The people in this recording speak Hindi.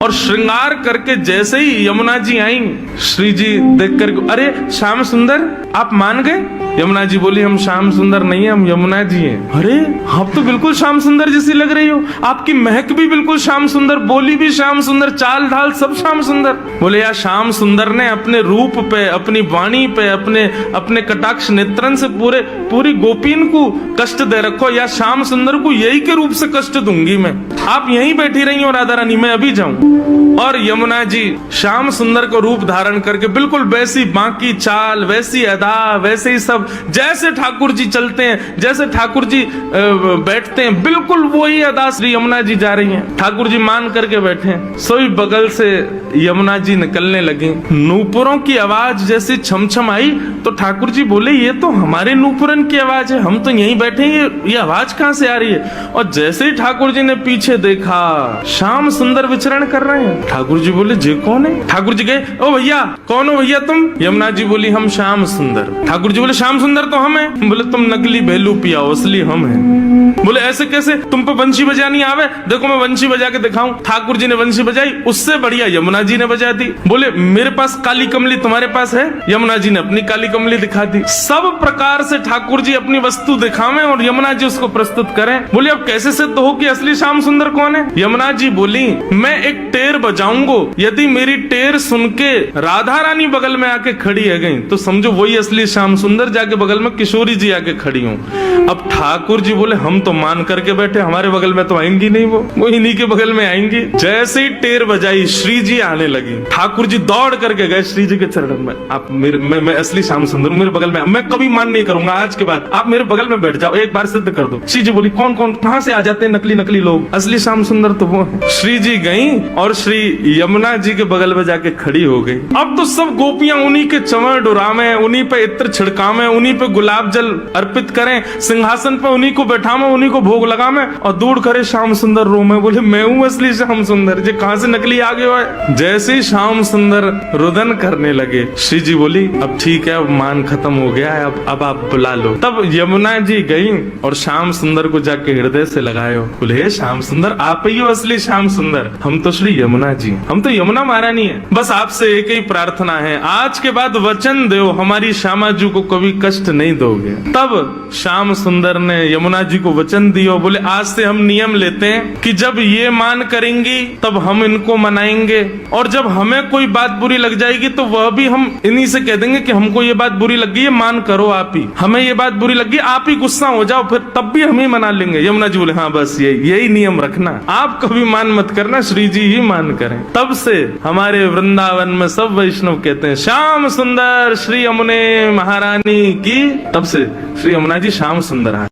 और श्रृंगार करके जैसे ही यमुना जी आई, श्री जी देख कर, अरे श्याम सुंदर आप मान गए? यमुना जी बोली, हम श्याम सुंदर नहीं है, हम यमुना जी हैं। अरे आप तो बिल्कुल श्याम सुंदर जैसी लग रही हो, आपकी महक भी बिल्कुल श्याम सुंदर, बोली भी श्याम सुंदर, चाल ढाल सब श्याम सुंदर। बोले यार, श्याम सुंदर ने अपने रूप पे, अपनी वाणी पे, अपने कटाक्ष नेत्रन से पूरी गोपीन को कष्ट दे रखो, या श्याम सुंदर को यही के रूप से कष्ट दूंगी मैं। आप यहीं बैठी रही हो राधा रानी, मैं अभी जाऊं। और यमुना जी श्याम सुंदर को रूप धारण करके बिल्कुल वैसी बाकी चाल, वैसी अदा, वैसे ही सब, जैसे ठाकुर जी चलते हैं, जैसे ठाकुर जी बैठते हैं, बिल्कुल वही अदा श्री यमुना जी जा रही हैं। ठाकुर जी मान करके बैठे हैं। सोई बगल से यमुना जी निकलने लगी। नूपुरों की आवाज जैसी छमछम आई तो ठाकुर जी बोले, ये तो हमारे नूपुरन की आवाज है, हम तो यहीं बैठे हैं, ये आवाज कहां से आ रही है? और जैसे ही ठाकुर जी ने पीछे देखा, श्याम सुंदर विचरण कर रहे हैं। ठाकुर जी बोले, जे कौन है? ठाकुर जी गए, ओ भैया कौन हो भैया तुम? यमुना जी बोली, हम श्याम सुंदर। ठाकुर जी बोले, श्याम सुंदर तो हम हैं। बोले, तुम नकली भेलू पियाओ, असली हम हैं। बोले, ऐसे कैसे? तुम पे बंशी बजानी आवे? देखो मैं बंशी बजा के दिखाऊं। ठाकुर जी ने बंशी बजाई, उससे बढ़िया यमुना जी ने बजा दी। बोले, मेरे पास काली कमली, तुम्हारे पास है? यमुना जी ने अपनी काली कमली दिखा दी। सब प्रकार से ठाकुर जी अपनी वस्तु दिखावें और यमुना जी उसको प्रस्तुत करें। बोले, अब कैसे सिद्ध हो कि असली श्याम सुंदर कौन है? यमुना जी बोली, मैं एक टेर बजाऊंगा, यदि मेरी टेर सुन के राधा रानी बगल में आके खड़ी है गई तो समझो वही असली श्याम सुंदर, जाके बगल में किशोरी जी आके खड़ी हूँ। अब ठाकुर जी बोले, हम तो मान करके बैठे, हमारे बगल में तो आएंगी नहीं, वो इन्हीं के बगल में आएंगी। जैसे ही टेर बजाई, श्री जी आने लगी। ठाकुर जी दौड़ करके गए श्री जी के चरणों में, आप मैं असली श्याम सुंदर हूँ, मेरे बगल में, मैं कभी मान नहीं करूंगा, आज के बाद आप मेरे बगल में बैठ जाओ, एक बार सिद्ध कर दो। श्री जी बोली, कौन कौन कहां से आ जाते हैं नकली लोग, असली श्याम सुंदर तो वो है। श्री जी गई और श्री यमुना जी के बगल में जाके खड़ी हो गई। अब तो सब गोपियां उन्हीं के चंवर डुरावे, उन्हीं पे इत्र छिड़कावे, उन्हीं पे गुलाब जल अर्पित करें, सिंहासन पे उन्हीं को बैठावे, उन्हीं को भोग लगावे और दूर करे श्याम सुंदर रो में। बोले, मैं हूँ असली श्याम सुंदर, जे कहां से नकली आ गए हो? जैसे ही श्याम सुंदर रुदन करने लगे, श्री जी बोली, अब ठीक है, अब मान खत्म हो गया है, अब आप बुला लो। तब यमुना जी गई और श्याम सुंदर को जाके हृदय से लगायो। बोले, श्याम सुंदर आप ही हो असली श्याम सुंदर, हम तो श्री यमुना जी, हम तो यमुना महारानी है। बस आपसे एक ही प्रार्थना है, आज के बाद वचन दो हमारी श्यामा जी को कभी कष्ट नहीं दोगे। तब श्याम सुंदर ने यमुना जी को वचन दियो। बोले, आज से हम नियम लेते हैं कि जब ये मान करेंगी तब हम इनको मनाएंगे, और जब हमें कोई बात बुरी लग जाएगी तो वह भी हम इन्हीं से कह देंगे कि हमको ये बात बुरी लग गई है, मान करो आप ही, हमें ये बात बुरी लग गई, आप ही गुस्सा हो जाओ, फिर तब भी हम ही मना लेंगे। यमुना जी बोले, हाँ बस यही नियम रखना, आप कभी मान मत करना, श्री जी ही मान करें। तब से हमारे वृंदावन में सब वैष्णव कहते हैं, श्याम सुंदर श्री यमुने महारानी की। तब से श्री यमुना जी श्याम सुंदर है।